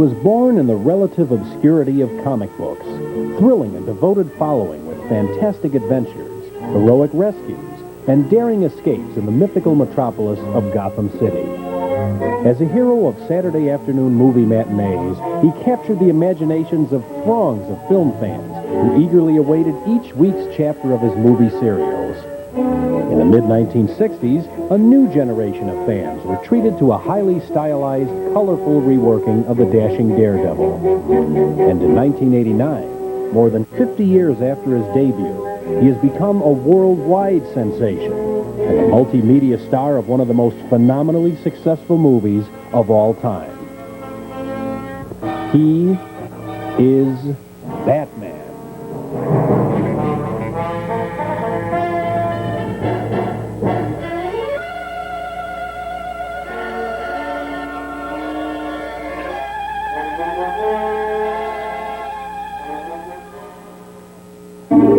was born in the relative obscurity of comic books, thrilling and devoted following with fantastic adventures, heroic rescues, and daring escapes in the mythical metropolis of Gotham City. As a hero of Saturday afternoon movie matinees, he captured the imaginations of throngs of film fans who eagerly awaited each week's chapter of his movie serials. In the mid-1960s, a new generation of fans were treated to a highly stylized, colorful reworking of the dashing Daredevil. And in 1989, more than 50 years after his debut, he has become a worldwide sensation and a multimedia star of one of the most phenomenally successful movies of all time. He is Batman.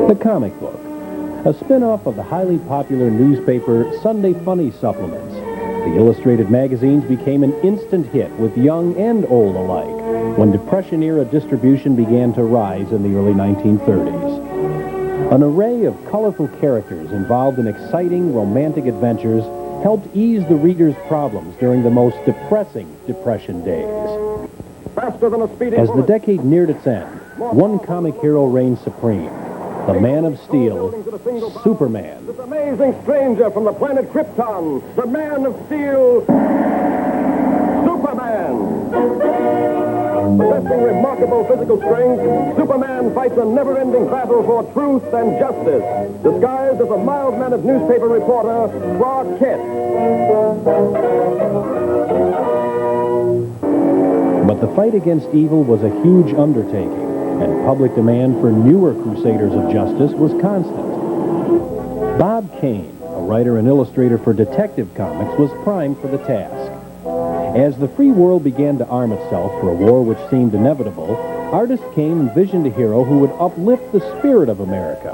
The comic book, a spin-off of the highly popular newspaper Sunday Funny supplements. The illustrated magazines became an instant hit with young and old alike when Depression-era distribution began to rise in the early 1930s. An array of colorful characters involved in exciting, romantic adventures helped ease the reader's problems during the most depressing Depression days. Faster than a speeding As the bullet. decade neared its end, one comic hero reigned supreme. The Man of Steel, Superman. This amazing stranger from the planet Krypton, the Man of Steel, Superman. Possessing remarkable physical strength, Superman fights a never-ending battle for truth and justice, disguised as a mild-mannered newspaper reporter, Clark Kent. But the fight against evil was a huge undertaking, and public demand for newer crusaders of justice was constant. Bob Kane, a writer and illustrator for Detective Comics, was primed for the task. As the free world began to arm itself for a war which seemed inevitable, artist Kane envisioned a hero who would uplift the spirit of America.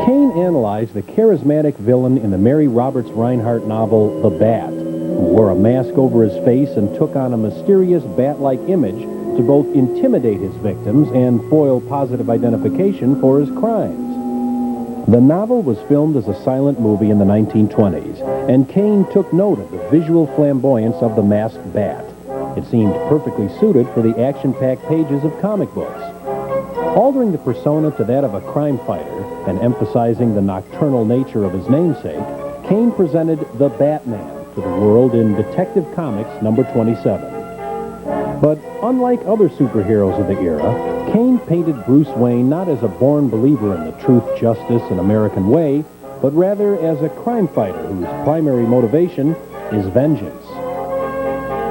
Kane analyzed the charismatic villain in the Mary Roberts Reinhardt novel The Bat, who wore a mask over his face and took on a mysterious bat-like image to both intimidate his victims and foil positive identification for his crimes. The novel was filmed as a silent movie in the 1920s, and Kane took note of the visual flamboyance of the masked bat. It seemed perfectly suited for the action-packed pages of comic books. Altering the persona to that of a crime fighter and emphasizing the nocturnal nature of his namesake, Kane presented the Batman to the world in Detective Comics number 27. But unlike other superheroes of the era, Kane painted Bruce Wayne not as a born believer in the truth, justice, and American way, but rather as a crime fighter whose primary motivation is vengeance.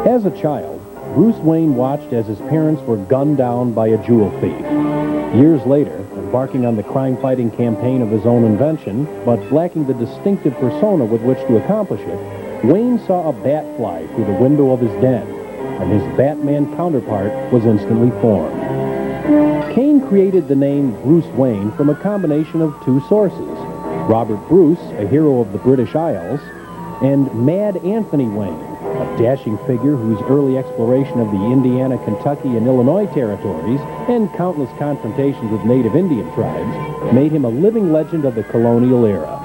As a child, Bruce Wayne watched as his parents were gunned down by a jewel thief. Years later, embarking on the crime-fighting campaign of his own invention, but lacking the distinctive persona with which to accomplish it, Wayne saw a bat fly through the window of his den, and his Batman counterpart was instantly formed. Kane created the name Bruce Wayne from a combination of two sources: Robert Bruce, a hero of the British Isles, and Mad Anthony Wayne, a dashing figure whose early exploration of the Indiana, Kentucky, and Illinois territories and countless confrontations with native Indian tribes made him a living legend of the colonial era.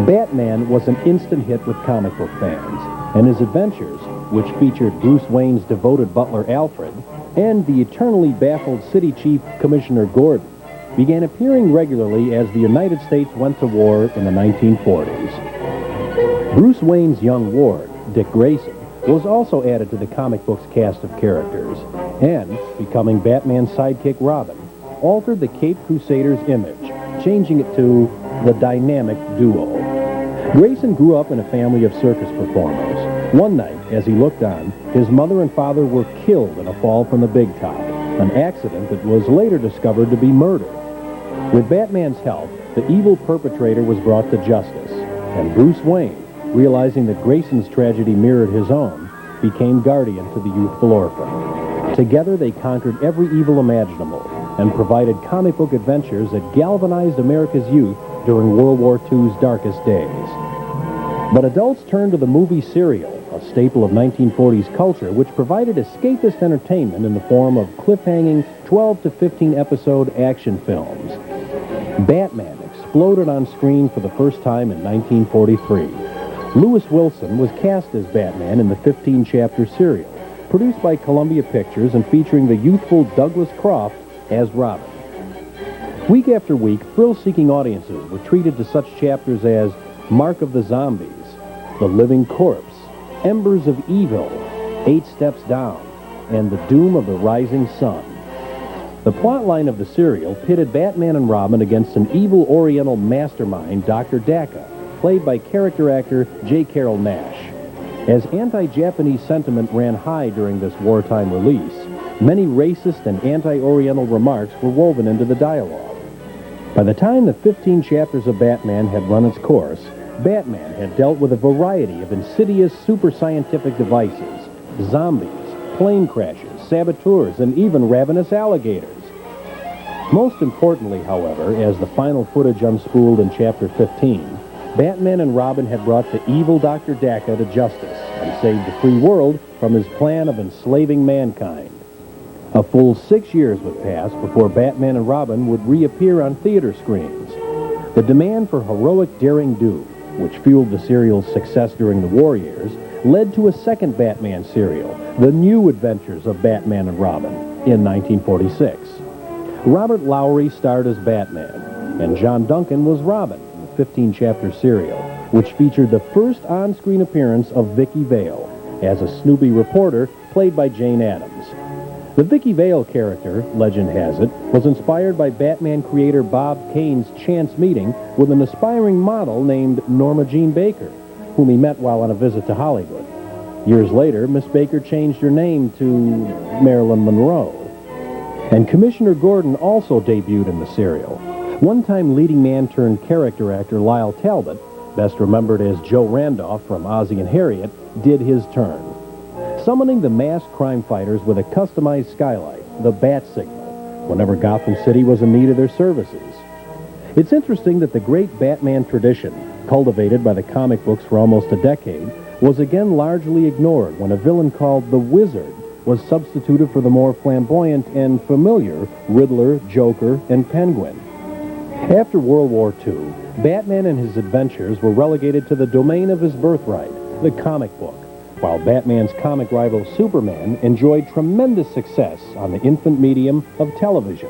Batman was an instant hit with comic book fans, and his adventures, which featured Bruce Wayne's devoted butler Alfred and the eternally baffled city chief Commissioner Gordon, began appearing regularly as the United States went to war in the 1940s. Bruce Wayne's young ward, Dick Grayson, was also added to the comic book's cast of characters, and, becoming Batman's sidekick Robin, altered the Caped Crusader's image, changing it to the dynamic duo. Grayson grew up in a family of circus performers. One night, as he looked on, his mother and father were killed in a fall from the big top, an accident that was later discovered to be murder. With Batman's help, the evil perpetrator was brought to justice, and Bruce Wayne, realizing that Grayson's tragedy mirrored his own, became guardian to the youthful orphan. Together, they conquered every evil imaginable and provided comic book adventures that galvanized America's youth during World War II's darkest days. But adults turned to the movie serial a staple of 1940s culture which provided escapist entertainment in the form of cliffhanging 12 to 15 episode action films. Batman exploded on screen for the first time in 1943. Lewis Wilson was cast as Batman in the 15-chapter serial, produced by Columbia Pictures and featuring the youthful Douglas Croft as Robin. Week after week, thrill-seeking audiences were treated to such chapters as Mark of the Zombies, The Living Corpse, Embers of Evil, 8 Steps Down, and The Doom of the Rising Sun. The plotline of the serial pitted Batman and Robin against an evil Oriental mastermind, Dr. Dacca, played by character actor J. Carrol Naish. As anti-Japanese sentiment ran high during this wartime release, many racist and anti-Oriental remarks were woven into the dialogue. By the time the 15 chapters of Batman had run its course, Batman had dealt with a variety of insidious super-scientific devices, zombies, plane crashes, saboteurs, and even ravenous alligators. Most importantly, however, as the final footage unspooled in Chapter 15, Batman and Robin had brought the evil Dr. Dacca to justice and saved the free world from his plan of enslaving mankind. A full 6 years would pass before Batman and Robin would reappear on theater screens. The demand for heroic daring-do, which fueled the serial's success during the war years, led to a second Batman serial, The New Adventures of Batman and Robin, in 1946. Robert Lowry starred as Batman, and John Duncan was Robin in the 15-chapter serial, which featured the first on-screen appearance of Vicky Vale as a Snoopy reporter played by Jane Addams. The Vicky Vale character, legend has it, was inspired by Batman creator Bob Kane's chance meeting with an aspiring model named Norma Jean Baker, whom he met while on a visit to Hollywood. Years later, Miss Baker changed her name to Marilyn Monroe. And Commissioner Gordon also debuted in the serial. One-time leading man turned character actor Lyle Talbot, best remembered as Joe Randolph from Ozzie and Harriet, did his turn, summoning the masked crime fighters with a customized skylight, the Bat Signal, whenever Gotham City was in need of their services. It's interesting that the great Batman tradition, cultivated by the comic books for almost a decade, was again largely ignored when a villain called the Wizard was substituted for the more flamboyant and familiar Riddler, Joker, and Penguin. After World War II, Batman and his adventures were relegated to the domain of his birthright, the comic book, while Batman's comic rival Superman enjoyed tremendous success on the infant medium of television.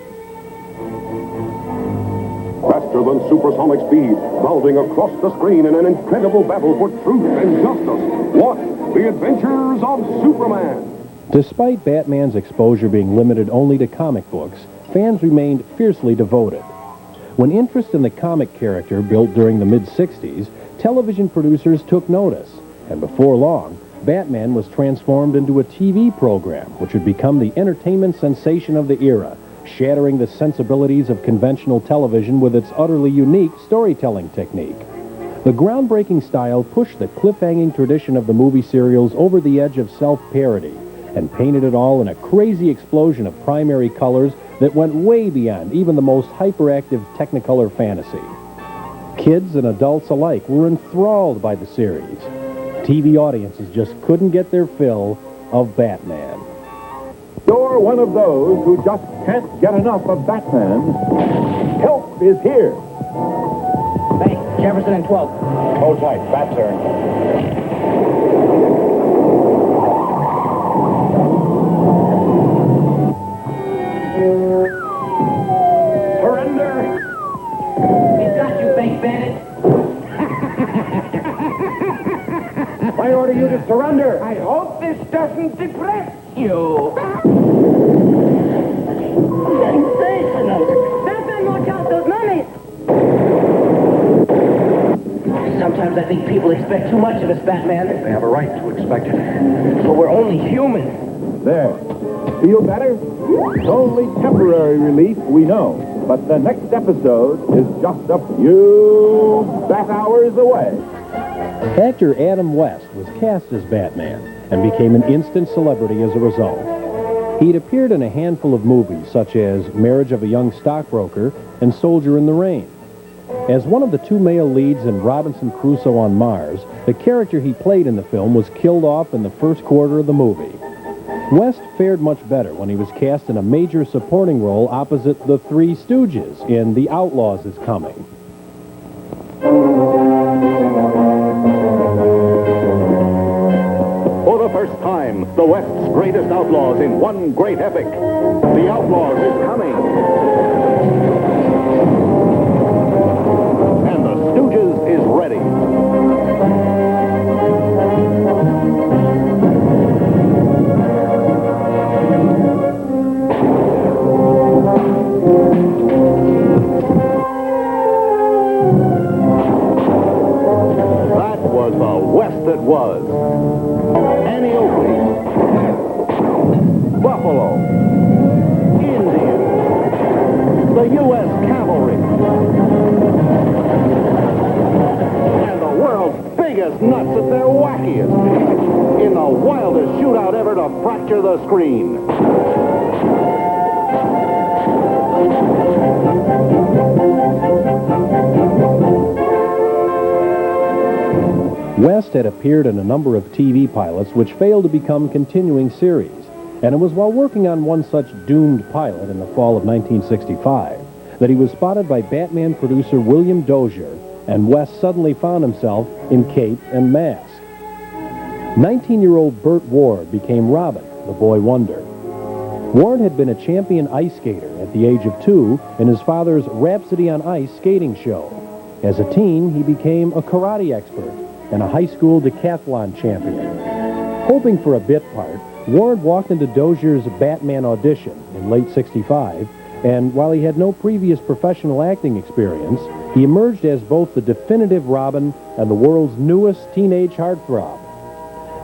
Faster than supersonic speed, bounding across the screen in an incredible battle for truth and justice. What? The Adventures of Superman. Despite Batman's exposure being limited only to comic books, fans remained fiercely devoted. When interest in the comic character built during the mid-60s, television producers took notice, and before long, Batman was transformed into a TV program, which would become the entertainment sensation of the era, shattering the sensibilities of conventional television with its utterly unique storytelling technique. The groundbreaking style pushed the cliffhanging tradition of the movie serials over the edge of self-parody and painted it all in a crazy explosion of primary colors that went way beyond even the most hyperactive Technicolor fantasy. Kids and adults alike were enthralled by the series. TV audiences just couldn't get their fill of Batman. You're one of those who just can't get enough of Batman. Help is here. Hey, Jefferson and 12th. Hold tight. Bat turn. Surrender! He's got you, fake bandit. I order you to surrender. I hope this doesn't depress you. Sensational! Batman, watch out, those mummies! Sometimes I think people expect too much of us, Batman. They have a right to expect it. But we're only human. There. Feel better? It's only temporary relief, we know. But the next episode is just a few bat hours away. Actor Adam West was cast as Batman and became an instant celebrity as a result. He'd appeared in a handful of movies such as Marriage of a Young Stockbroker and Soldier in the Rain. As one of the two male leads in Robinson Crusoe on Mars, the character he played in the film was killed off in the first quarter of the movie. West fared much better when he was cast in a major supporting role opposite the Three Stooges in The Outlaws Is Coming. For the first time, the West's greatest outlaws in one great epic. The Outlaws Is Coming. And the Stooges is ready. That was the West that was. Annie Oakley, Buffalo, Indians, the U.S. Cavalry, and the world's biggest nuts at their wackiest, in the wildest shootout ever to fracture the screen. West had appeared in a number of TV pilots which failed to become continuing series, and it was while working on one such doomed pilot in the fall of 1965 that he was spotted by Batman producer William Dozier, and West suddenly found himself in cape and mask. 19-year-old Burt Ward became Robin, the boy wonder. Ward had been a champion ice skater at the age of 2 in his father's Rhapsody on Ice skating show. As a teen, he became a karate expert and a high school decathlon champion. Hoping for a bit part, Ward walked into Dozier's Batman audition in late '65, and while he had no previous professional acting experience, he emerged as both the definitive Robin and the world's newest teenage heartthrob.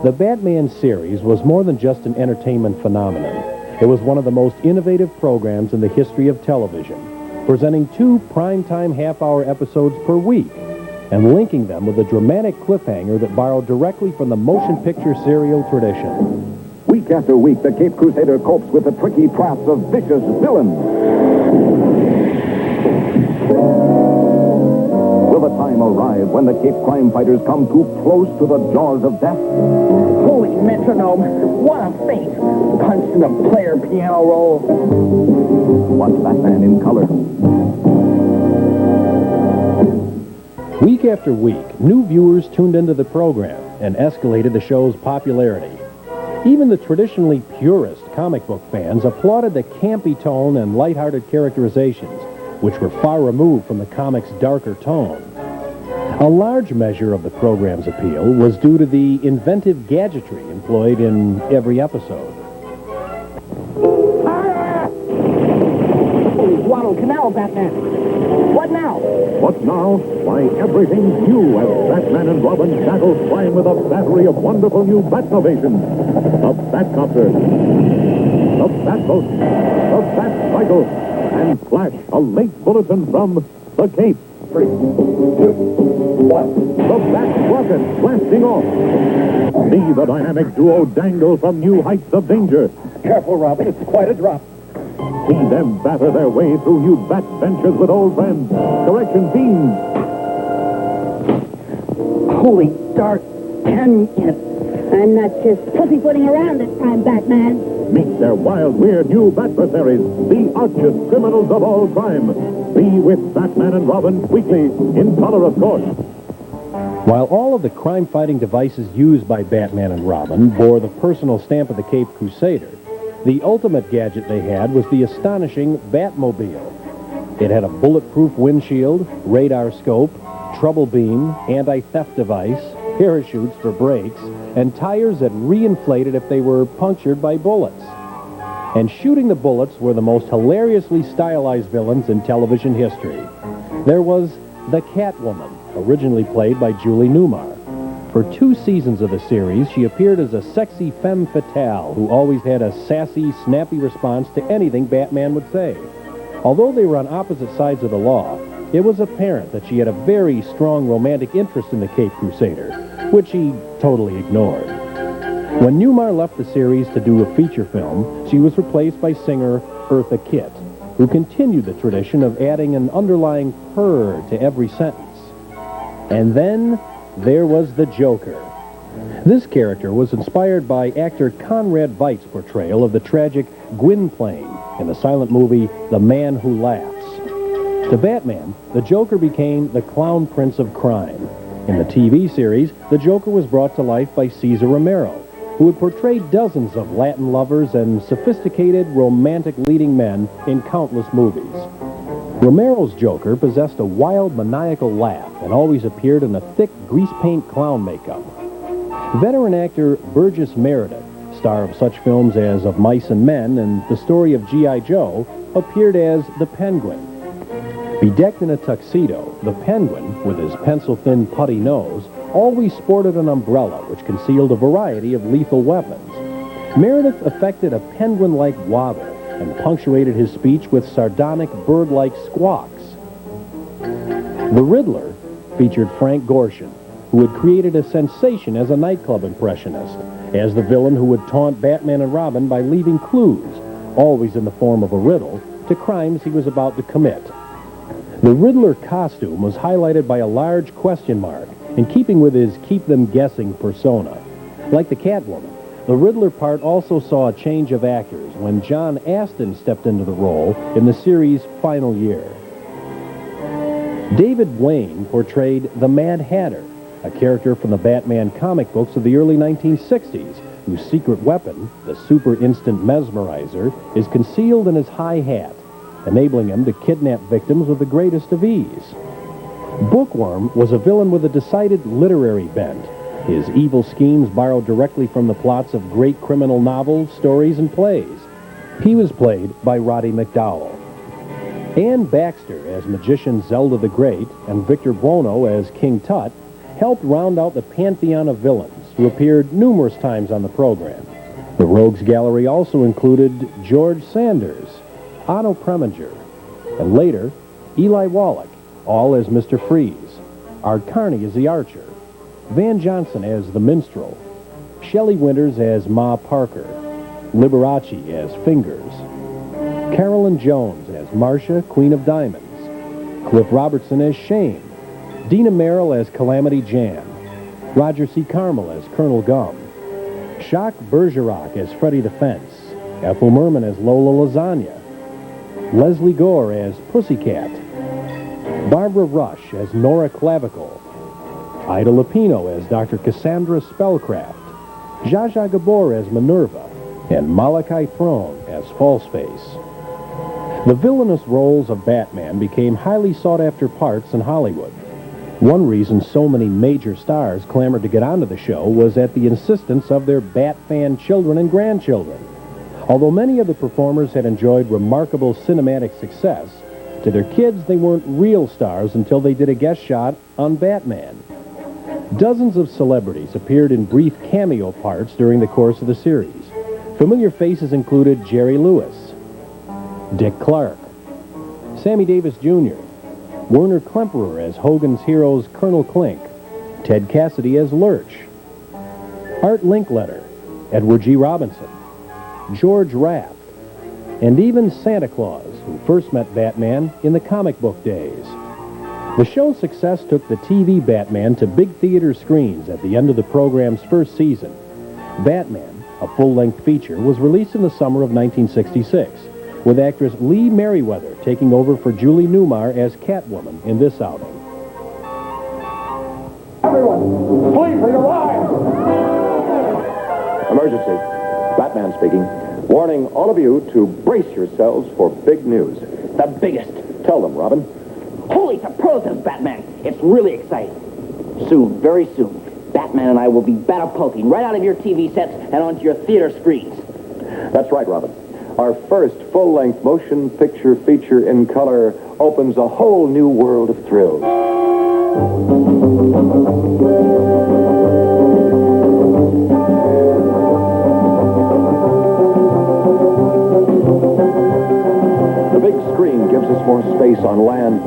The Batman series was more than just an entertainment phenomenon. It was one of the most innovative programs in the history of television, presenting 2 primetime half-hour episodes per week, and linking them with a dramatic cliffhanger that borrowed directly from the motion picture serial tradition. Week after week, the Cape Crusader copes with the tricky traps of vicious villains. Will the time arrive when the Cape crime fighters come too close to the jaws of death? Holy metronome, what a face! Punched in the player piano roll. Watch Batman in color. Week after week, new viewers tuned into the program and escalated the show's popularity. Even the traditionally purist comic book fans applauded the campy tone and lighthearted characterizations, which were far removed from the comic's darker tone. A large measure of the program's appeal was due to the inventive gadgetry employed in every episode. Waddle Canal, Batman. What now? What now? Why, everything new as Batman and Robin battle crime with a battery of wonderful new Batnovations. The Batcopter, the Batboat, the Batcycle, and Flash, a late bulletin from the Cape. 3, 2, 1. The Bat Rocket blasting off. See the dynamic duo dangle from new heights of danger. Careful, Robin. It's quite a drop. See them batter their way through new bat ventures with old friends. Correction beams. Holy dark 10 in. I'm not just pussyfooting around this time, Batman. Meet their wild, weird new Batversaries, the archest criminals of all crime. Be with Batman and Robin weekly, in color, of course. While all of the crime-fighting devices used by Batman and Robin bore the personal stamp of the Cape Crusader, the ultimate gadget they had was the astonishing Batmobile. It had a bulletproof windshield, radar scope, trouble beam, anti-theft device, parachutes for brakes, and tires that reinflated if they were punctured by bullets. And shooting the bullets were the most hilariously stylized villains in television history. There was the Catwoman, originally played by Julie Newmar. For 2 seasons of the series, she appeared as a sexy femme fatale who always had a sassy, snappy response to anything Batman would say. Although they were on opposite sides of the law, it was apparent that she had a very strong romantic interest in the Cape Crusader, which he totally ignored. When Newmar left the series to do a feature film, she was replaced by singer Eartha Kitt, who continued the tradition of adding an underlying purr to every sentence. And then there was the Joker. This character was inspired by actor Conrad Veidt's portrayal of the tragic Gwynplaine in the silent movie The Man Who Laughs. To Batman, the Joker became the clown prince of crime. In the TV series, the Joker was brought to life by Cesar Romero, who had portrayed dozens of Latin lovers and sophisticated, romantic leading men in countless movies. Romero's Joker possessed a wild, maniacal laugh and always appeared in a thick, grease paint clown makeup. Veteran actor Burgess Meredith, star of such films as Of Mice and Men and The Story of G.I. Joe, appeared as the Penguin. Bedecked in a tuxedo, the Penguin, with his pencil-thin putty nose, always sported an umbrella which concealed a variety of lethal weapons. Meredith affected a penguin-like waddle and punctuated his speech with sardonic bird-like squawks. The Riddler featured Frank Gorshin, who had created a sensation as a nightclub impressionist, as the villain who would taunt Batman and Robin by leaving clues, always in the form of a riddle, to crimes he was about to commit. The Riddler costume was highlighted by a large question mark, in keeping with his keep-them-guessing persona. Like the Catwoman, the Riddler part also saw a change of actors when John Astin stepped into the role in the series' final year. David Wayne portrayed the Mad Hatter, a character from the Batman comic books of the early 1960s, whose secret weapon, the Super Instant Mesmerizer, is concealed in his high hat, enabling him to kidnap victims with the greatest of ease. Bookworm was a villain with a decided literary bent. His evil schemes borrowed directly from the plots of great criminal novels, stories, and plays. He was played by Roddy McDowall. Anne Baxter as magician Zelda the Great and Victor Buono as King Tut helped round out the pantheon of villains who appeared numerous times on the program. The Rogues Gallery also included George Sanders, Otto Preminger, and later Eli Wallach, all as Mr. Freeze, Art Carney as the Archer, Van Johnson as the Minstrel, Shelley Winters as Ma Parker, Liberace as Fingers, Carolyn Jones as Marcia, Queen of Diamonds, Cliff Robertson as Shane, Dina Merrill as Calamity Jan, Roger C. Carmel as Colonel Gum, Jacques Bergerac as Freddie the Fence, Ethel Merman as Lola Lasagna, Leslie Gore as Pussycat, Barbara Rush as Nora Clavicle, Ida Lupino as Dr. Cassandra Spellcraft, Zsa Zsa Gabor as Minerva, and Malachi Throne as Falseface. The villainous roles of Batman became highly sought-after parts in Hollywood. One reason so many major stars clamored to get onto the show was at the insistence of their Bat-fan children and grandchildren. Although many of the performers had enjoyed remarkable cinematic success, to their kids they weren't real stars until they did a guest shot on Batman. Dozens of celebrities appeared in brief cameo parts during the course of the series. Familiar faces included Jerry Lewis, Dick Clark, Sammy Davis Jr., Werner Klemperer as Hogan's Heroes Colonel Klink, Ted Cassidy as Lurch, Art Linkletter, Edward G. Robinson, George Raft, and even Santa Claus, who first met Batman in the comic book days. The show's success took the TV Batman to big theater screens at the end of the program's first season. Batman, a full-length feature, was released in the summer of 1966, with actress Lee Merriweather taking over for Julie Newmar as Catwoman in this outing. Everyone, flee for your lives! Emergency. Batman speaking. Warning all of you to brace yourselves for big news. The biggest. Tell them, Robin. Holy superlatives, Batman. It's really exciting. Soon, very soon, Batman and I will be battle-poking right out of your TV sets and onto your theater screens. That's right, Robin. Our first full-length motion picture feature in color opens a whole new world of thrills. The big screen gives us more space on land,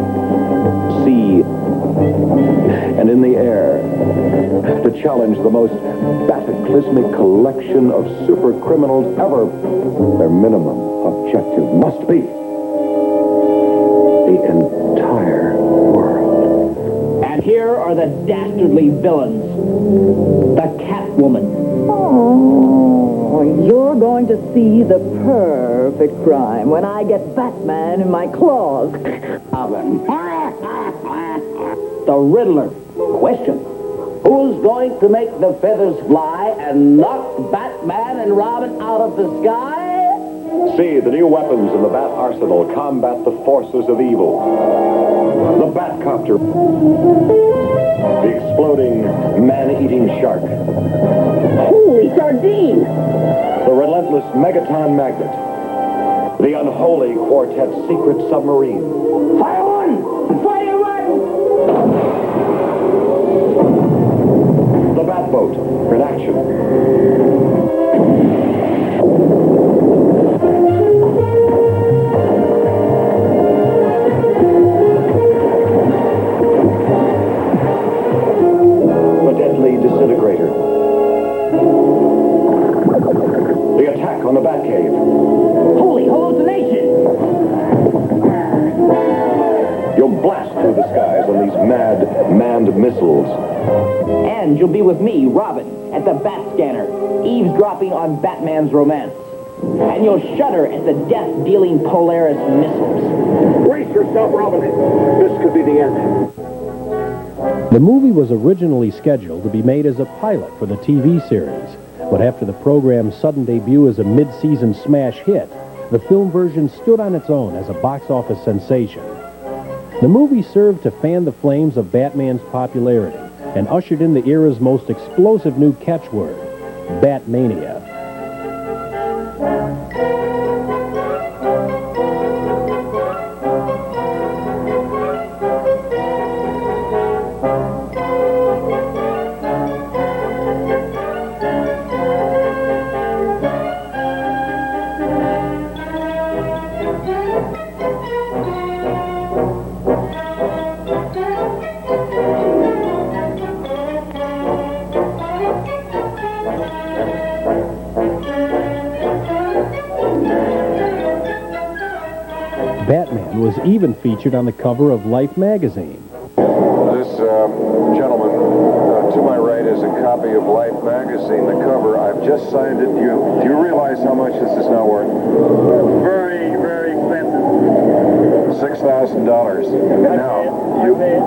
sea, and in the air to challenge the most cataclysmic collection of super criminals ever. Their minimum objective must be the entire world. And here are the dastardly villains. The Catwoman. Oh, you're going to see the perfect crime when I get Batman in my claws. The Riddler. Question. Who's going to make the feathers fly and knock Batman and Robin out of the sky? See the new weapons in the Bat Arsenal combat the forces of evil. The Batcopter. The exploding, man-eating shark. Holy sardine! The relentless Megaton Magnet. The unholy Quartet secret submarine. Fire one! Fire one! The Batboat in action. The deadly disintegrator. The attack on the Batcave. Holy hallucination! You'll blast through the skies on these mad, manned missiles. And you'll be with me, Robin, at the Bat Scanner, eavesdropping on Batman's romance. And you'll shudder at the death-dealing Polaris missiles. Brace yourself, Robin. This could be the end. The movie was originally scheduled to be made as a pilot for the TV series, but after the program's sudden debut as a mid-season smash hit, the film version stood on its own as a box office sensation. The movie served to fan the flames of Batman's popularity and ushered in the era's most explosive new catchword, Batmania. Batman was even featured on the cover of Life magazine. This gentleman to my right is a copy of Life magazine. The cover, I've just signed it. Do you realize how much this is now worth? Very, very expensive. $6,000. Now, you pay it.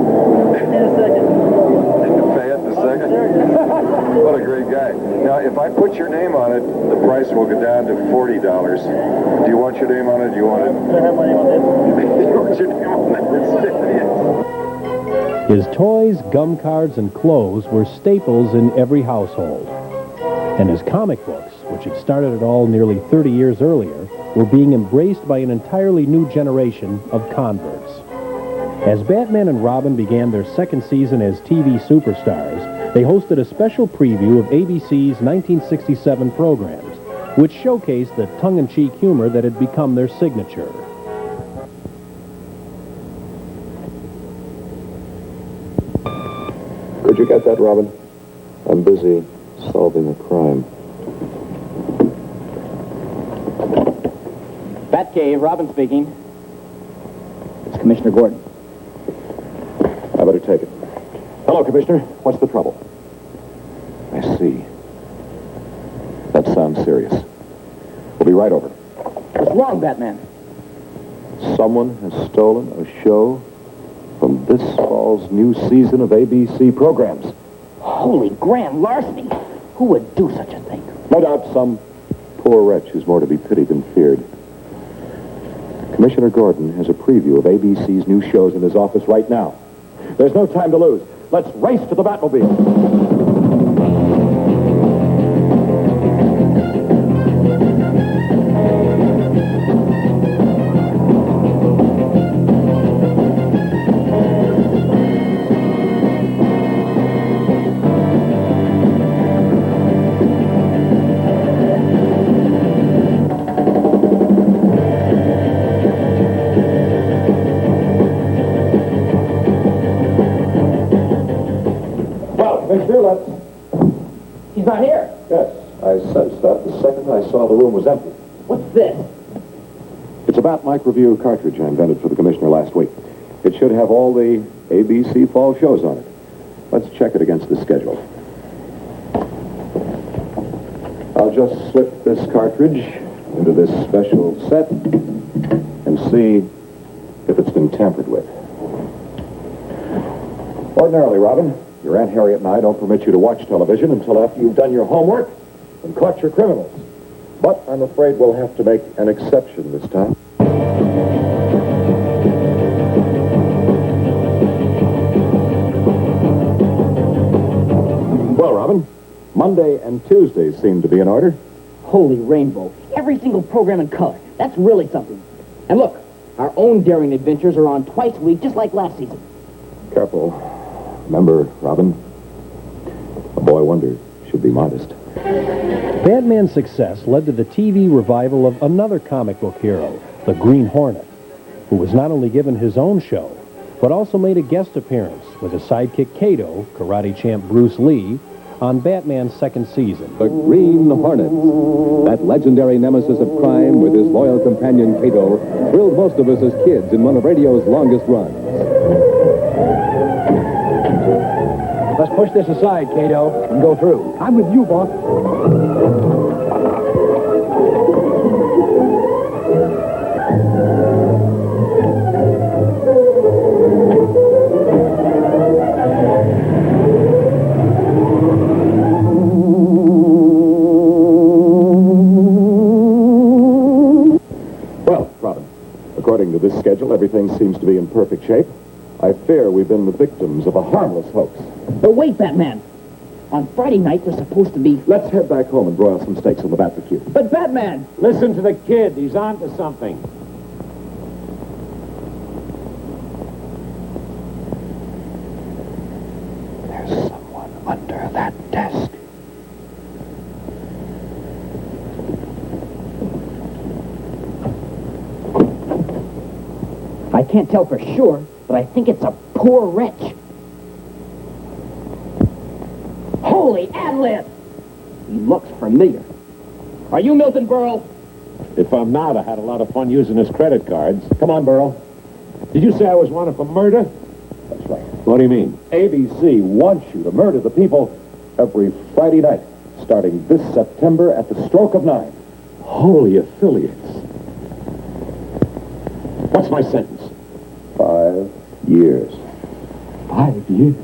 In a second. pay it in a second? What a great guy. Now, if I put your name on it, the price will go down to $40. Do you want your name on it? Do you want it? I have my name on this. You want your name on it? His toys, gum cards, and clothes were staples in every household. And his comic books, which had started it all nearly 30 years earlier, were being embraced by an entirely new generation of converts. As Batman and Robin began their second season as TV superstars, they hosted a special preview of ABC's 1967 programs, which showcased the tongue-in-cheek humor that had become their signature. Could you get that, Robin? I'm busy solving a crime. Batcave, Robin speaking. It's Commissioner Gordon. I better take it. Hello, Commissioner. What's the trouble? I see. That sounds serious. We'll be right over. What's wrong, Batman? Someone has stolen a show from this fall's new season of ABC programs. Holy grand larceny! Who would do such a thing? No doubt some poor wretch who's more to be pitied than feared. Commissioner Gordon has a preview of ABC's new shows in his office right now. There's no time to lose. Let's race to the Batmobile. He's not here. Yes, I sensed that the second I saw the room was empty. What's this? It's It's a Bat Mike Review cartridge I invented for the commissioner last week. It should have all the ABC fall shows on it. Let's check it against the schedule. I'll just slip this cartridge into this special set and see if it's been tampered with. Ordinarily, Robin, your Aunt Harriet and I don't permit you to watch television until after you've done your homework and caught your criminals. But I'm afraid we'll have to make an exception this time. Well, Robin, Monday and Tuesday seem to be in order. Holy rainbow. Every single program in color. That's really something. And look, our own daring adventures are on twice a week, just like last season. Careful. Remember, Robin, a boy wonder should be modest. Batman's success led to the TV revival of another comic book hero, the Green Hornet, who was not only given his own show, but also made a guest appearance with his sidekick Kato, karate champ Bruce Lee, on Batman's second season. The Green Hornet. That legendary nemesis of crime with his loyal companion Kato thrilled most of us as kids in one of radio's longest runs. Let's push this aside, Kato, and go through. I'm with you, boss. Well, Robin, according to this schedule, everything seems to be in perfect shape. I fear we've been the victims of a harmless hoax. But wait, Batman. On Friday night, we're supposed to be... Let's head back home and broil some steaks on the barbecue. But Batman! Listen to the kid. He's on to something. There's someone under that desk. I can't tell for sure, but I think it's a poor wretch. Holy ad-lib! He looks familiar. Are you Milton Berle? If I'm not, I had a lot of fun using his credit cards. Come on, Burl. Did you say I was wanted for murder? That's right. What do you mean? ABC wants you to murder the people every Friday night, starting this September at the stroke of 9. Holy affiliates. What's my sentence? 5 years. 5 years.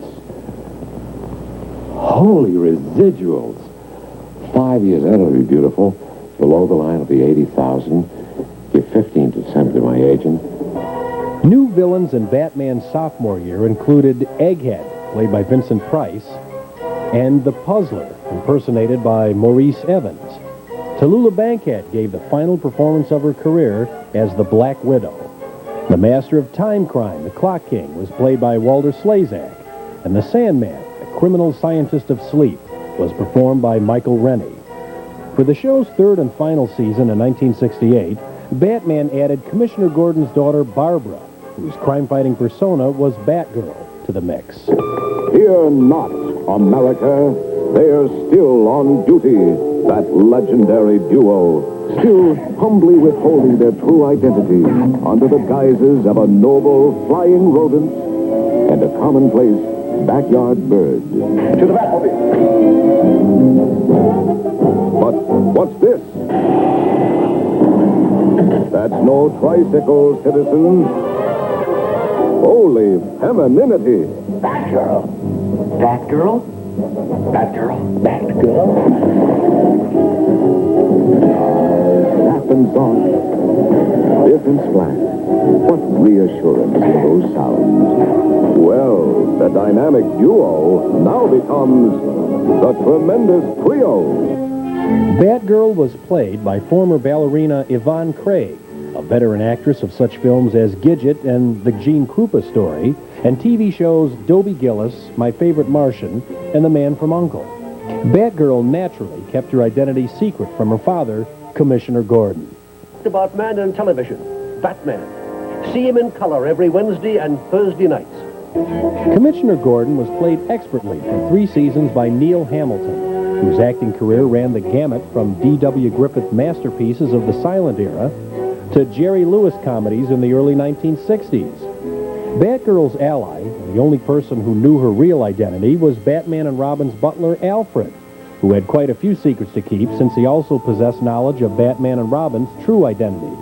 Holy residuals. 5 years, that'll be beautiful. Below the line of the 80,000. Give 15% to my agent. New villains in Batman's sophomore year included Egghead, played by Vincent Price, and the Puzzler, impersonated by Maurice Evans. Tallulah Bankhead gave the final performance of her career as the Black Widow. The master of time crime, the Clock King, was played by Walter Slezak, and the Sandman, the criminal scientist of sleep, was performed by Michael Rennie. For the show's third and final season in 1968, Batman added Commissioner Gordon's daughter, Barbara, whose crime-fighting persona was Batgirl, to the mix. Fear not, America. They're still on duty. That legendary duo, still humbly withholding their true identity under the guises of a noble flying rodent and a commonplace backyard bird. To the Batmobile. But what's this? That's no tricycle, citizen. Holy femininity. Batgirl. Batgirl? Batgirl? Batgirl? Snap and soft, stiff and flat. What reassurance in those sounds. Well, the dynamic duo now becomes the tremendous trio. Batgirl was played by former ballerina Yvonne Craig, a veteran actress of such films as Gidget and The Gene Krupa Story, and TV shows Dobie Gillis, My Favorite Martian, and The Man from U.N.C.L.E. Batgirl naturally kept her identity secret from her father, Commissioner Gordon. About man and television, Batman. See him in color every Wednesday and Thursday nights. Commissioner Gordon was played expertly for 3 seasons by Neil Hamilton, whose acting career ran the gamut from D.W. Griffith masterpieces of the silent era to Jerry Lewis comedies in the early 1960s. Batgirl's ally, and the only person who knew her real identity, was Batman and Robin's butler, Alfred, who had quite a few secrets to keep since he also possessed knowledge of Batman and Robin's true identities.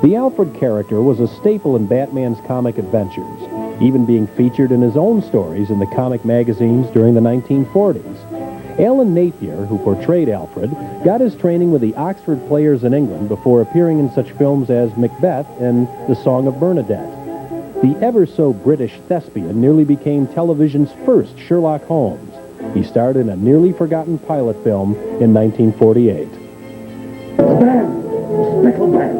The Alfred character was a staple in Batman's comic adventures, even being featured in his own stories in the comic magazines during the 1940s. Alan Napier, who portrayed Alfred, got his training with the Oxford Players in England before appearing in such films as Macbeth and The Song of Bernadette. The ever-so-British thespian nearly became television's first Sherlock Holmes. He starred in a nearly forgotten pilot film in 1948. Little man.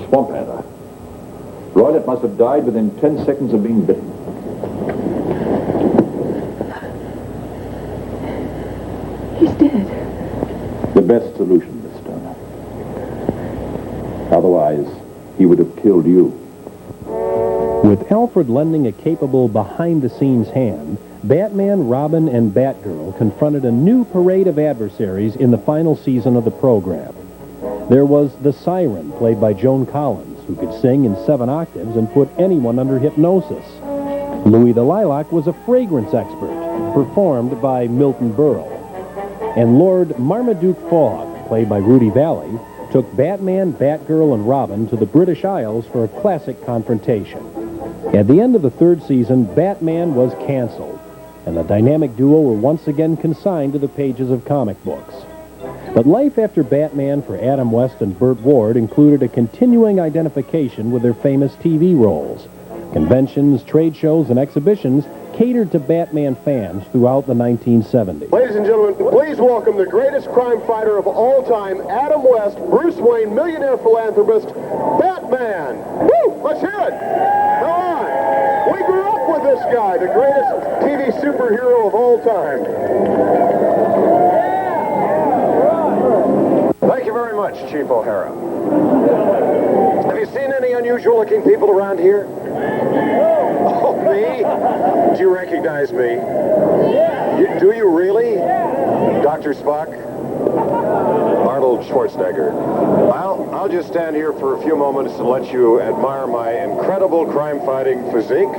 Swamp adder. Roylett must have died within 10 seconds of being bitten. He's dead. The best solution, Mister. Otherwise, he would have killed you. With Alfred lending a capable behind-the-scenes hand, Batman, Robin, and Batgirl confronted a new parade of adversaries in the final season of the program. There was the Siren, played by Joan Collins, who could sing in 7 octaves and put anyone under hypnosis. Louis the Lilac was a fragrance expert, performed by Milton Berle. And Lord Marmaduke Fogg, played by Rudy Valley, took Batman, Batgirl, and Robin to the British Isles for a classic confrontation. At the end of the 3rd season, Batman was canceled, and the dynamic duo were once again consigned to the pages of comic books. But life after Batman for Adam West and Burt Ward included a continuing identification with their famous TV roles. Conventions, trade shows, and exhibitions catered to Batman fans throughout the 1970s. Ladies and gentlemen, please welcome the greatest crime fighter of all time, Adam West, Bruce Wayne, millionaire philanthropist, Batman. Woo! Let's hear it. Come on. We grew up with this guy, the greatest TV superhero of all time. Thank you very much, Chief O'Hara. Have you seen any unusual-looking people around here? Oh, me? Do you recognize me? Do you really? Dr. Spock? Arnold Schwarzenegger. I'll just stand here for a few moments and let you admire my incredible crime-fighting physique.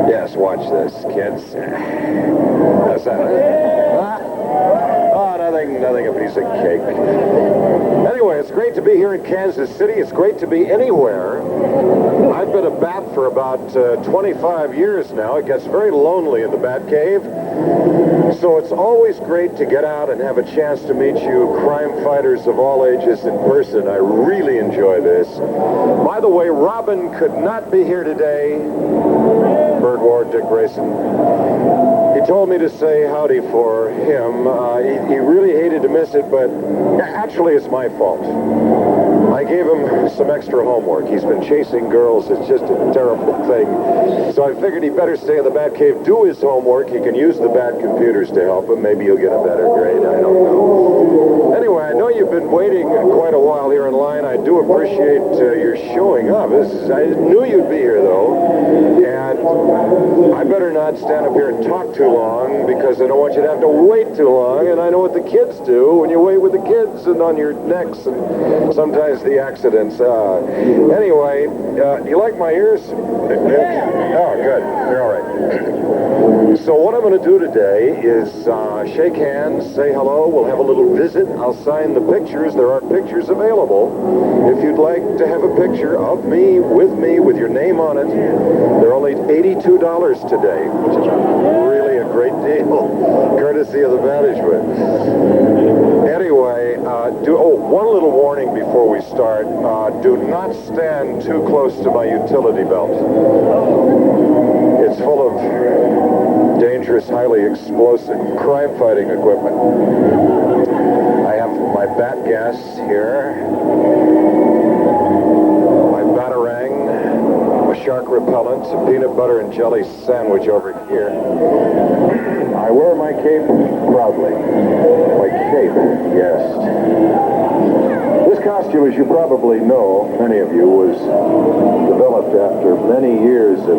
Yes, watch this, kids. That's that. Oh, nothing a piece of cake. Anyway, it's great to be here in Kansas City. It's great to be anywhere. I've been a bat for about 25 years now. It gets very lonely in the Bat Cave. So it's always great to get out and have a chance to meet you crime fighters of all ages in person. I really enjoy this. By the way, Robin could not be here today. Burt Ward, Dick Grayson. He told me to say howdy for him. He really hated to miss it, but actually it's my fault. I gave him some extra homework. He's been chasing girls. It's just a terrible thing. So I figured he better stay in the Batcave, do his homework. He can use the Bat computers to help him. Maybe he'll get a better grade. I don't know. Anyway, I know you've been waiting quite a while here in line. I do appreciate your showing up. I knew you'd be here, though. And I better not stand up here and talk too long because I don't want you to have to wait too long. And I know what the kids do when you wait with the kids and on your necks and sometimes the accidents. Anyway, you like my ears? Oh, good. They're all right. So what I'm going to do today is shake hands, say hello. We'll have a little visit. I'll sign the pictures. There are pictures available. If you'd like to have a picture of me, with your name on it, they're only $82 today, which is really a great deal, courtesy of the management. Anyway, one little warning before we start. Do not stand too close to my utility belt. It's full of dangerous, highly explosive crime-fighting equipment. I have my bat gas here, my batarang, a shark repellent, a peanut butter and jelly sandwich over here. I wear my cape proudly. My cape, yes. This costume, as you probably know, many of you, was developed after many years of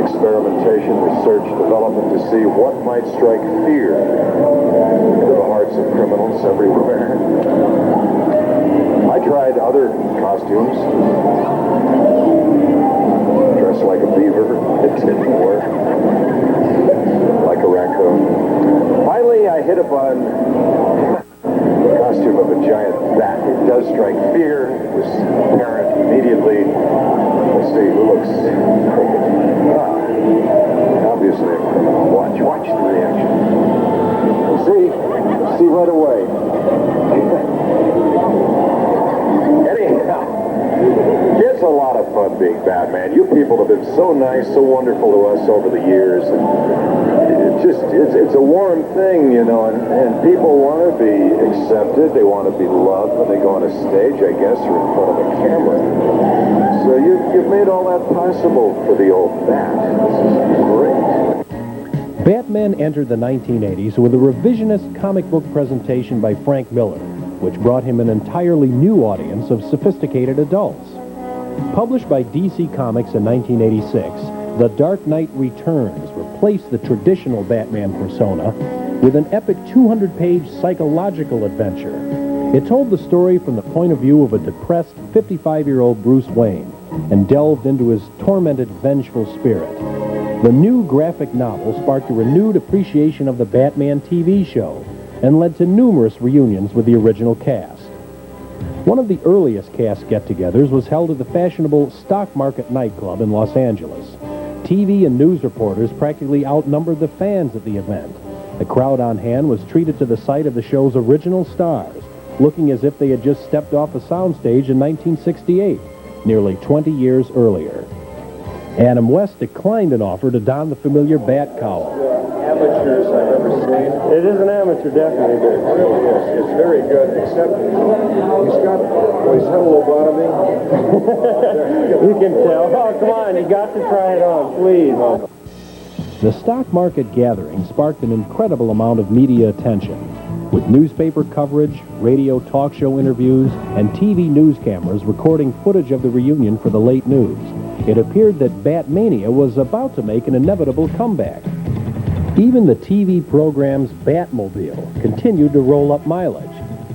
experimentation, research, development to see what might strike fear into the hearts of criminals everywhere. I tried other costumes. Dressed like a beaver. It didn't work. Like a raccoon. Finally, I hit upon the costume of a giant bat. It does strike fear. It was apparent immediately. Let's see who looks crooked. Obviously a criminal. Watch the reaction. See right away. Anyhow, it's a lot of fun being Batman. You people have been so nice, so wonderful to us over the years. And it's a warm thing, you know, and people want to be accepted. They want to be loved when they go on a stage, I guess, or in front of a camera. So you've made all that possible for the old Bat. This is great. Batman entered the 1980s with a revisionist comic book presentation by Frank Miller, which brought him an entirely new audience of sophisticated adults. Published by DC Comics in 1986, The Dark Knight Returns replaced the traditional Batman persona with an epic 200-page psychological adventure. It told the story from the point of view of a depressed 55-year-old Bruce Wayne and delved into his tormented, vengeful spirit. The new graphic novel sparked a renewed appreciation of the Batman TV show and led to numerous reunions with the original cast. One of the earliest cast get-togethers was held at the fashionable Stock Market nightclub in Los Angeles. TV and news reporters practically outnumbered the fans at the event. The crowd on hand was treated to the sight of the show's original stars, looking as if they had just stepped off a soundstage in 1968, nearly 20 years earlier. Adam West declined an offer to don the familiar bat cowl. Amateurs I've ever seen. It is an amateur, definitely. It really is. It's very good, except he's had a lobotomy. You can tell. Oh, come on, you got to try it on, please. The stock market gathering sparked an incredible amount of media attention, with newspaper coverage, radio talk show interviews, and TV news cameras recording footage of the reunion for the late news. It appeared that Batmania was about to make an inevitable comeback. Even the TV program's Batmobile continued to roll up mileage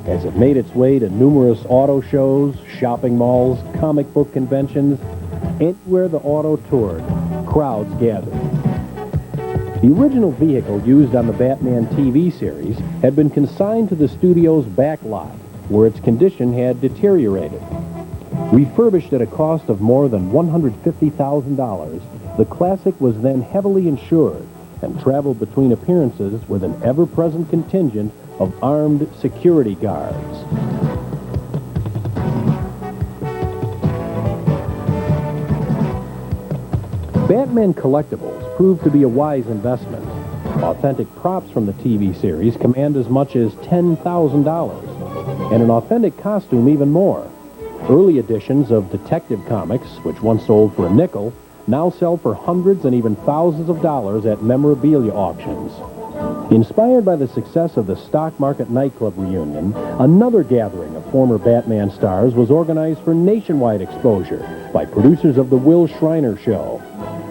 as it made its way to numerous auto shows, shopping malls, comic book conventions. Anywhere the auto toured, crowds gathered. The original vehicle used on the Batman TV series had been consigned to the studio's back lot, where its condition had deteriorated. Refurbished at a cost of more than $150,000, the classic was then heavily insured and traveled between appearances with an ever-present contingent of armed security guards. Batman collectibles proved to be a wise investment. Authentic props from the TV series command as much as $10,000, and an authentic costume even more. Early editions of Detective Comics, which once sold for a nickel, now sell for hundreds and even thousands of dollars at memorabilia auctions. Inspired by the success of the Stock Market nightclub reunion, another gathering of former Batman stars was organized for nationwide exposure by producers of The Will Shriner Show.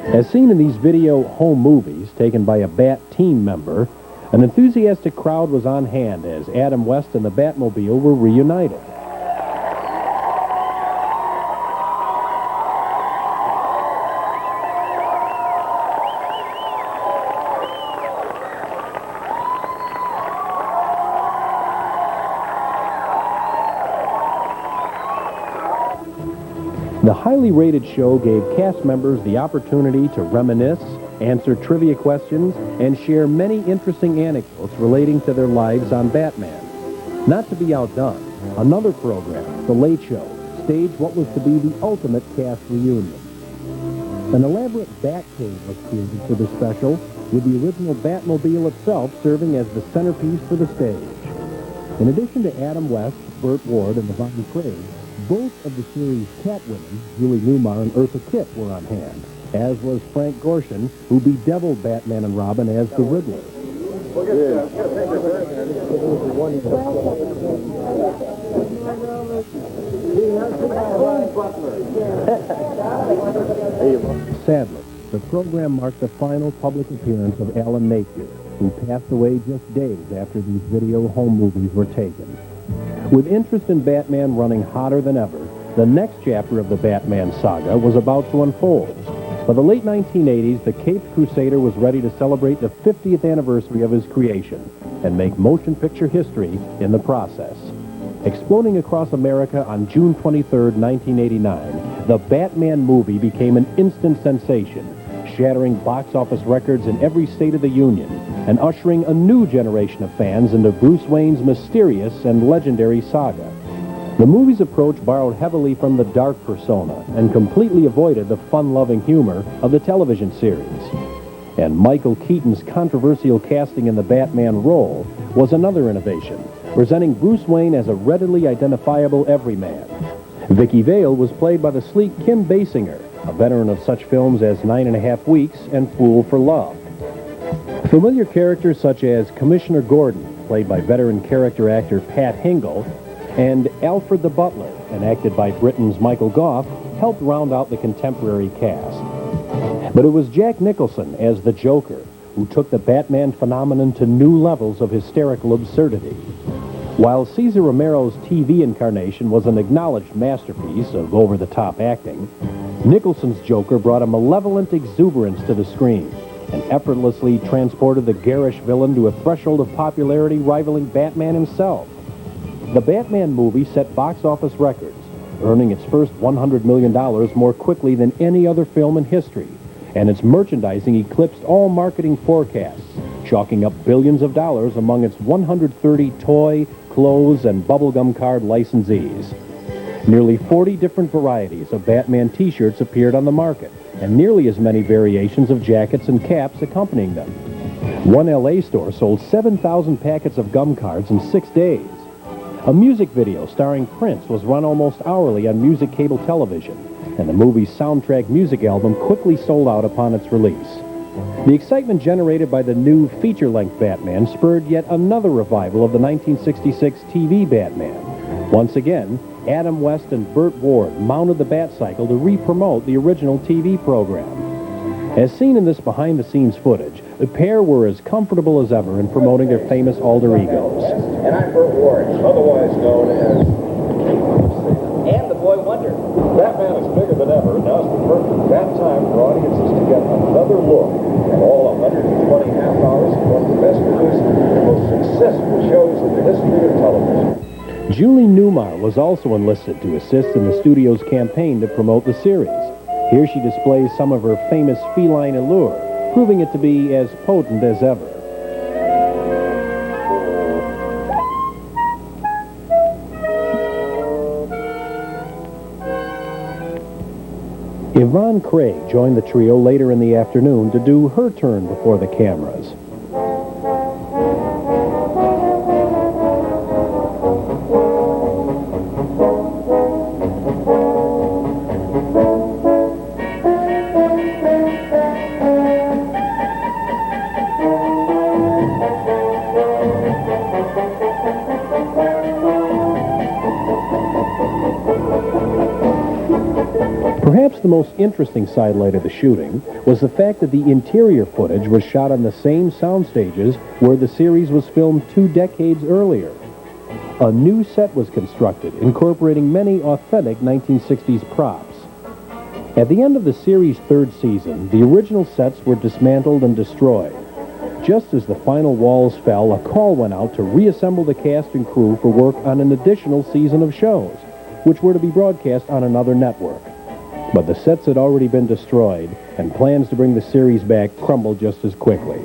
As seen in these video home movies taken by a Bat team member, an enthusiastic crowd was on hand as Adam West and the Batmobile were reunited. The highly rated show gave cast members the opportunity to reminisce, answer trivia questions, and share many interesting anecdotes relating to their lives on Batman. Not to be outdone, another program, The Late Show, staged what was to be the ultimate cast reunion. An elaborate Batcave was created for the special, with the original Batmobile itself serving as the centerpiece for the stage. In addition to Adam West, Burt Ward, and Yvonne Craig, both of the series' Catwomen, Julie Newmar and Eartha Kitt, were on hand, as was Frank Gorshin, who bedeviled Batman and Robin as the Riddler. Sadly, the program marked the final public appearance of Alan Napier, who passed away just days after these video home movies were taken. With interest in Batman running hotter than ever, the next chapter of the Batman saga was about to unfold. By the late 1980s, the Caped Crusader was ready to celebrate the 50th anniversary of his creation and make motion picture history in the process. Exploding across America on June 23, 1989, the Batman movie became an instant sensation, shattering box office records in every state of the Union and ushering a new generation of fans into Bruce Wayne's mysterious and legendary saga. The movie's approach borrowed heavily from the dark persona and completely avoided the fun-loving humor of the television series. And Michael Keaton's controversial casting in the Batman role was another innovation, presenting Bruce Wayne as a readily identifiable everyman. Vicky Vale was played by the sleek Kim Basinger, a veteran of such films as 9½ Weeks and Fool for Love. Familiar characters such as Commissioner Gordon, played by veteran character actor Pat Hingle, and Alfred the Butler, enacted by Britain's Michael Gough, helped round out the contemporary cast. But it was Jack Nicholson as the Joker who took the Batman phenomenon to new levels of hysterical absurdity. While Cesar Romero's TV incarnation was an acknowledged masterpiece of over-the-top acting, Nicholson's Joker brought a malevolent exuberance to the screen and effortlessly transported the garish villain to a threshold of popularity rivaling Batman himself. The Batman movie set box office records, earning its first $100 million more quickly than any other film in history, and its merchandising eclipsed all marketing forecasts, chalking up billions of dollars among its 130 toy, clothes, and bubblegum card licensees. Nearly 40 different varieties of Batman t-shirts appeared on the market, and nearly as many variations of jackets and caps accompanying them. One LA store sold 7,000 packets of gum cards in 6 days. A music video starring Prince was run almost hourly on music cable television, and the movie's soundtrack music album quickly sold out upon its release. The excitement generated by the new feature-length Batman spurred yet another revival of the 1966 TV Batman. Once again, Adam West and Burt Ward mounted the Bat-cycle to re-promote the original TV program. As seen in this behind-the-scenes footage, the pair were as comfortable as ever in promoting their famous alter egos. And I'm Burt Ward, otherwise known as... And the Boy Wonder. Batman is bigger than ever. Now's the perfect bat time for audiences to get another look at all 120 half hours of one of the best produced and most successful shows in the history of television. Julie Newmar was also enlisted to assist in the studio's campaign to promote the series. Here she displays some of her famous feline allure, proving it to be as potent as ever. Yvonne Craig joined the trio later in the afternoon to do her turn before the cameras. Perhaps the most interesting sidelight of the shooting was the fact that the interior footage was shot on the same sound stages where the series was filmed 2 decades earlier. A new set was constructed, incorporating many authentic 1960s props. At the end of the series' 3rd season, the original sets were dismantled and destroyed. Just as the final walls fell, a call went out to reassemble the cast and crew for work on an additional season of shows, which were to be broadcast on another network. But the sets had already been destroyed, and plans to bring the series back crumbled just as quickly.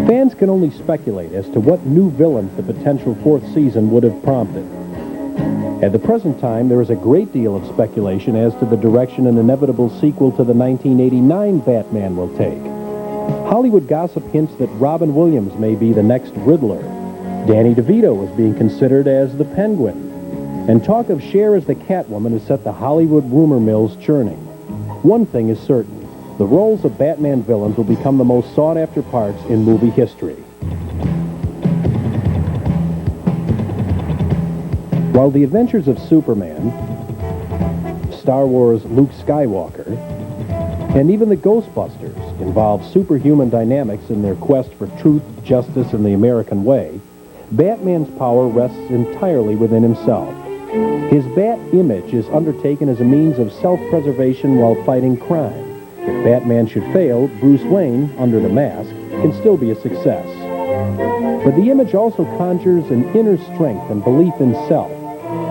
Fans can only speculate as to what new villains the potential 4th season would have prompted. At the present time, there is a great deal of speculation as to the direction an inevitable sequel to the 1989 Batman will take. Hollywood gossip hints that Robin Williams may be the next Riddler. Danny DeVito is being considered as the Penguin. And talk of Cher as the Catwoman has set the Hollywood rumor mills churning. One thing is certain. The roles of Batman villains will become the most sought-after parts in movie history. While the adventures of Superman, Star Wars' Luke Skywalker, and even the Ghostbusters involve superhuman dynamics in their quest for truth, justice, and the American way, Batman's power rests entirely within himself. His bat image is undertaken as a means of self-preservation while fighting crime. If Batman should fail, Bruce Wayne, under the mask, can still be a success. But the image also conjures an inner strength and belief in self,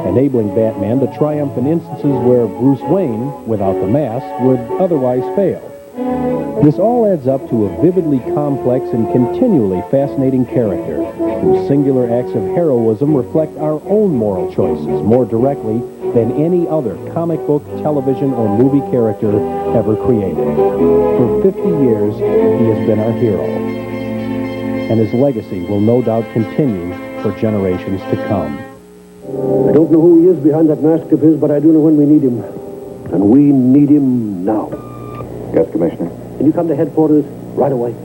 enabling Batman to triumph in instances where Bruce Wayne, without the mask, would otherwise fail. This all adds up to a vividly complex and continually fascinating character, whose singular acts of heroism reflect our own moral choices more directly than any other comic book, television, or movie character ever created. For 50 years, he has been our hero, and his legacy will no doubt continue for generations to come. I don't know who he is behind that mask of his, but I do know when we need him. And we need him now. Yes, Commissioner. Can you come to headquarters right away?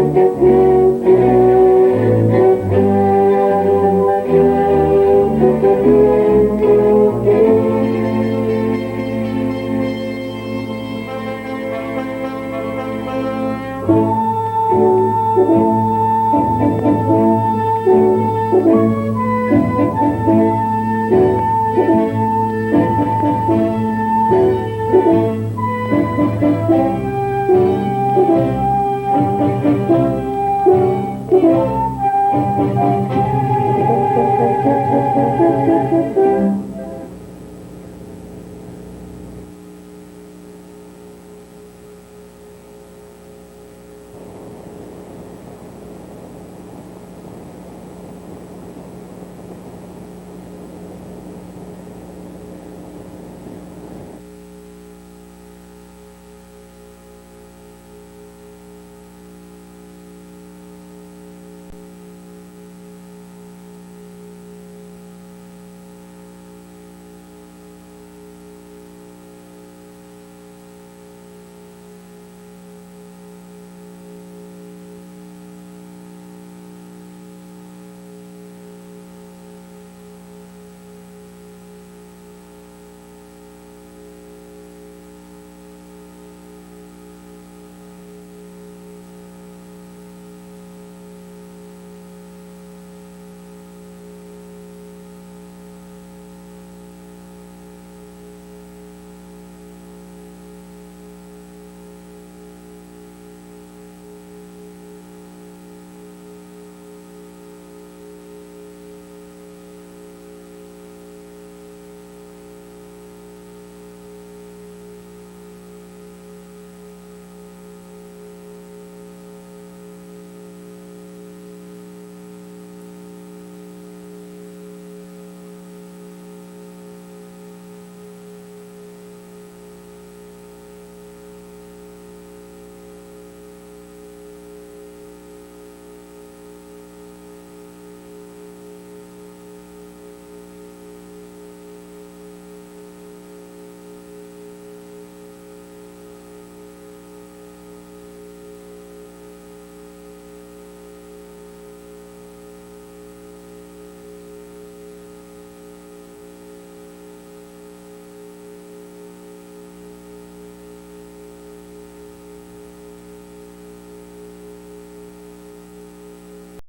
Thank you.